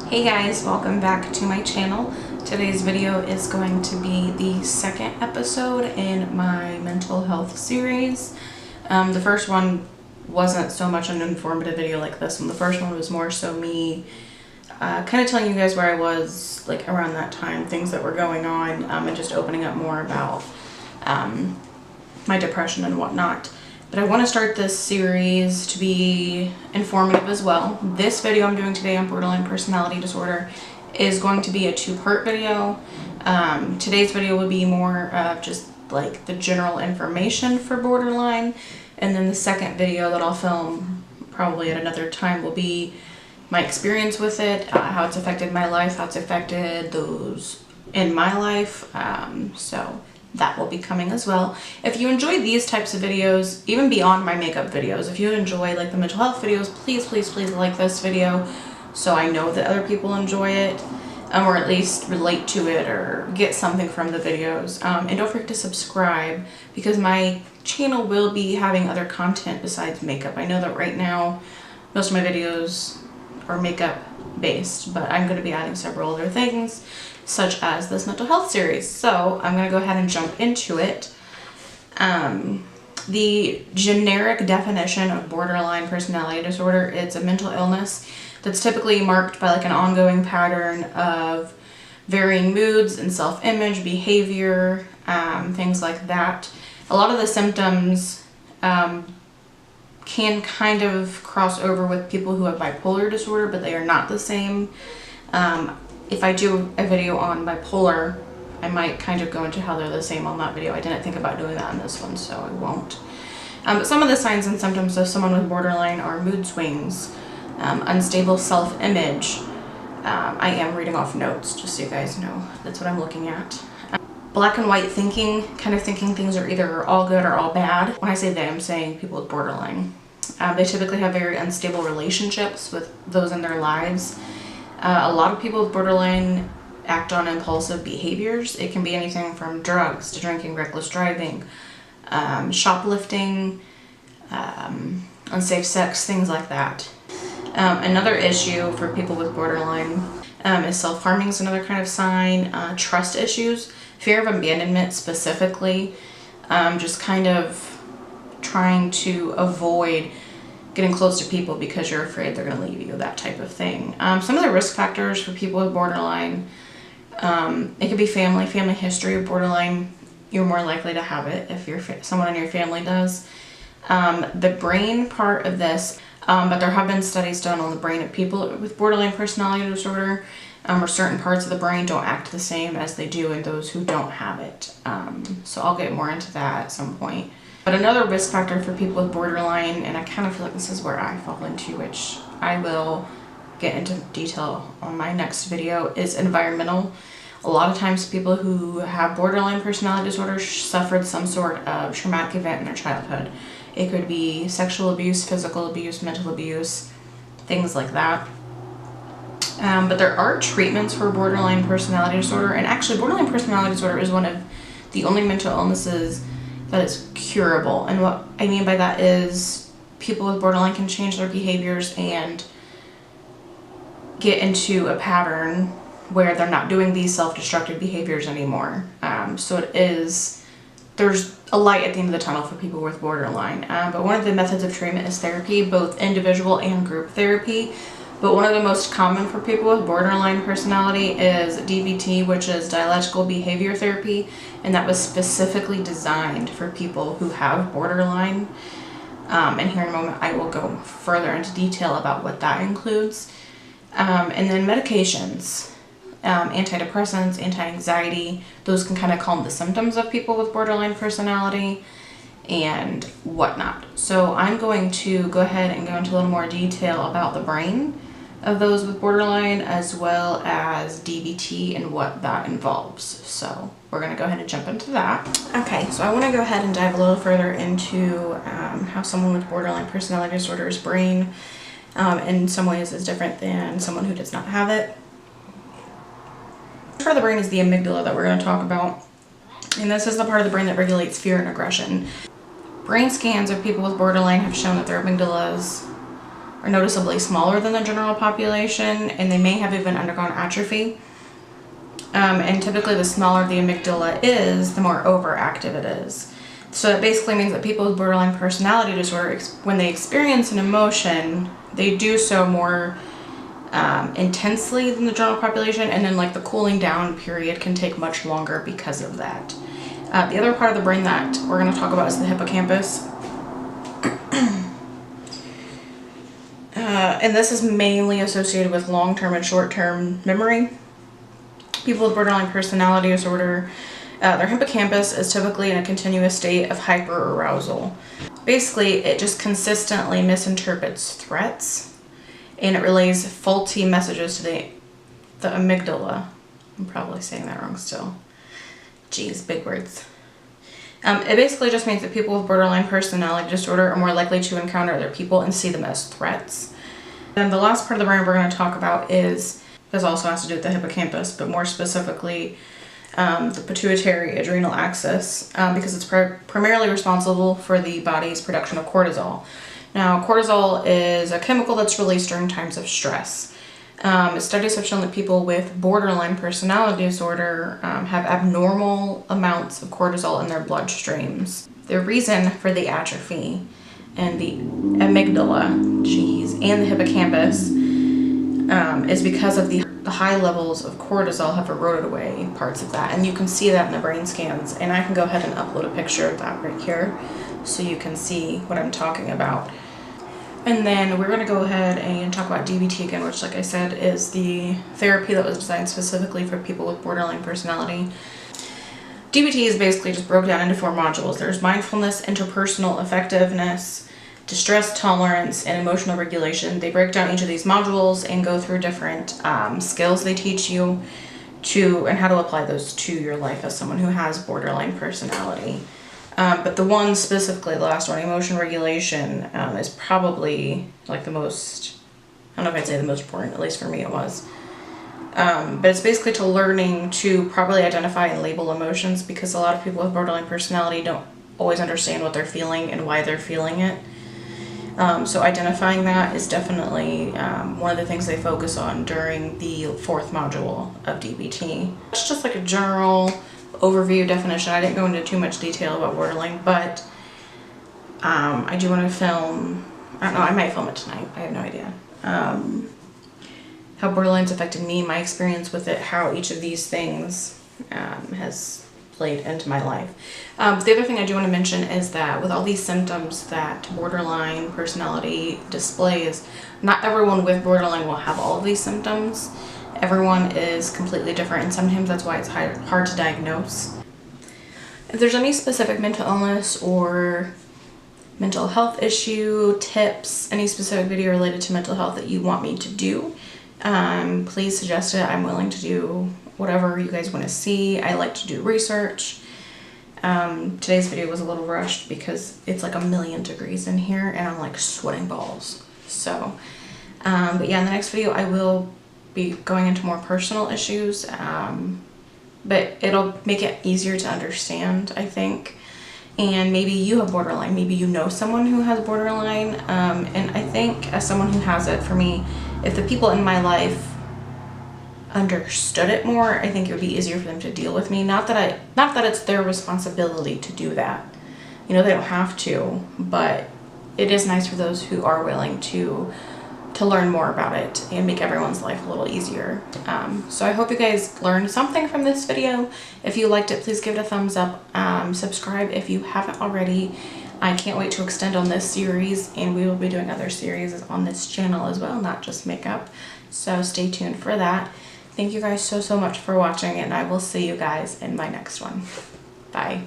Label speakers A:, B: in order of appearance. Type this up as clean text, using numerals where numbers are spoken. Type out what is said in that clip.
A: Hey guys, welcome back to my channel. Today's video is going to be the second episode in my mental health series. The first one wasn't so much an informative video like this one. The first one was more so me kind of telling you guys where I was like around that time, things that were going on, and just opening up more about my depression and whatnot. But I want to start this series to be informative as well. This video I'm doing today on borderline personality disorder is going to be a two-part video. Today's video will be more of just like the general information for borderline, and then the second video that I'll film probably at another time will be my experience with it, how it's affected my life, how it's affected those in my life. So that will be coming as well. If you enjoy these types of videos, even beyond my makeup videos, if you enjoy like the mental health videos, please like this video so I know that other people enjoy it, or at least relate to it or get something from the videos. And don't forget to subscribe, because my channel will be having other content besides makeup. I know that right now most of my videos are makeup based, but I'm going to be adding several other things, such as this mental health series. So I'm going to go ahead and jump into it. The generic definition of borderline personality disorder, it's a mental illness that's typically marked by like an ongoing pattern of varying moods and self-image, behavior, things like that. A lot of the symptoms can kind of cross over with people who have bipolar disorder, but they are not the same. If I do a video on bipolar, I might kind of go into how they're the same on that video. I didn't think about doing that in this one, so I won't. But some of the signs and symptoms of someone with borderline are mood swings, unstable self-image. I am reading off notes, just so you guys know. That's what I'm looking at. Black and white thinking, kind of thinking things are either all good or all bad. When I say they, I'm saying people with borderline. They typically have very unstable relationships with those in their lives. A lot of people with borderline act on impulsive behaviors. It can be anything from drugs to drinking, reckless driving, shoplifting, unsafe sex, things like that. Another issue for people with borderline is self-harming is another kind of sign. Trust issues, fear of abandonment specifically, just kind of trying to avoid getting close to people because you're afraid they're going to leave you, that type of thing. Some of the risk factors for people with borderline, it could be family history of borderline. You're more likely to have it if someone in your family does. The brain part of this, but there have been studies done on the brain of people with borderline personality disorder, where certain parts of the brain don't act the same as they do in those who don't have it. So I'll get more into that at some point. But another risk factor for people with borderline, and I kind of feel like this is where I fall into, which I will get into detail on my next video, is environmental. A lot of times people who have borderline personality disorder suffered some sort of traumatic event in their childhood. It could be sexual abuse, physical abuse, mental abuse, things like that. But there are treatments for borderline personality disorder, and actually borderline personality disorder is one of the only mental illnesses that is curable. And what I mean by that is people with borderline can change their behaviors and get into a pattern where they're not doing these self-destructive behaviors anymore. So there's a light at the end of the tunnel for people with borderline. But one of the methods of treatment is therapy, both individual and group therapy. But one of the most common for people with borderline personality is DBT, which is dialectical behavior therapy, and that was specifically designed for people who have borderline. And here in a moment I will go further into detail about what that includes. And then medications, antidepressants, anti-anxiety, those can kind of calm the symptoms of people with borderline personality and whatnot. So I'm going to go ahead and go into a little more detail about the brain of those with borderline, as well as DBT and what that involves. So we're going to go ahead and jump into that. Okay, so I want to go ahead and dive a little further into how someone with borderline personality disorder's brain in some ways is different than someone who does not have it. Part of the brain is the amygdala that we're going to talk about, and this is the part of the brain that regulates fear and aggression. Brain scans of people with borderline have shown that their amygdalas are noticeably smaller than the general population, and they may have even undergone atrophy. And typically the smaller the amygdala is, the more overactive it is. So that basically means that people with borderline personality disorder, when they experience an emotion, they do so more intensely than the general population, and then like the cooling down period can take much longer because of that. The other part of the brain that we're going to talk about is the hippocampus. And this is mainly associated with long-term and short-term memory. People with borderline personality disorder, their hippocampus is typically in a continuous state of hyperarousal. Basically, it just consistently misinterprets threats, and it relays faulty messages to the amygdala. I'm probably saying that wrong still. Jeez, big words. It basically just means that people with borderline personality disorder are more likely to encounter other people and see them as threats. And the last part of the brain we're going to talk about this also has to do with the hippocampus, but more specifically the pituitary adrenal axis, because it's primarily responsible for the body's production of cortisol. Now, cortisol is a chemical that's released during times of stress. Studies have shown that people with borderline personality disorder have abnormal amounts of cortisol in their bloodstreams. The reason for the atrophy and the amygdala, and the hippocampus is because of the high levels of cortisol have eroded away parts of that, and you can see that in the brain scans. And I can go ahead and upload a picture of that right here so you can see what I'm talking about. And then we're going to go ahead and talk about DBT again, which, like I said, is the therapy that was designed specifically for people with borderline personality. DBT is basically just broke down into 4 modules. There's mindfulness, interpersonal effectiveness, distress tolerance, and emotional regulation. They break down each of these modules and go through different skills they teach you and how to apply those to your life as someone who has borderline personality. But the one specifically, the last one, emotion regulation, is probably like the most, I don't know if I'd say the most important, at least for me it was. But it's basically to learning to properly identify and label emotions, because a lot of people with borderline personality don't always understand what they're feeling and why they're feeling it. So identifying that is definitely one of the things they focus on during the 4th module of DBT. It's just like a general overview definition. I didn't go into too much detail about borderline, but I do want to film, I don't know, I might film it tonight, I have no idea, how borderline's affected me, my experience with it, how each of these things has played into my life. But the other thing I do want to mention is that with all these symptoms that borderline personality displays, not everyone with borderline will have all of these symptoms. Everyone is completely different, and sometimes that's why it's hard to diagnose. If there's any specific mental illness or mental health issue, tips, any specific video related to mental health that you want me to do, please suggest it. I'm willing to do whatever you guys want to see. I like to do research. Today's video was a little rushed because it's like 1,000,000 degrees in here and I'm like sweating balls. So, but yeah, in the next video I will be going into more personal issues, but it'll make it easier to understand, I think. And maybe you have borderline, maybe you know someone who has borderline, and I think as someone who has it, for me, if the people in my life understood it more, I think it would be easier for them to deal with me. Not that it's their responsibility to do that. You know, they don't have to, but it is nice for those who are willing to learn more about it and make everyone's life a little easier. So I hope you guys learned something from this video. If you liked it, please give it a thumbs up. Subscribe if you haven't already. I can't wait to extend on this series, and we will be doing other series on this channel as well, not just makeup. So stay tuned for that. Thank you guys so much for watching, and I will see you guys in my next one. Bye.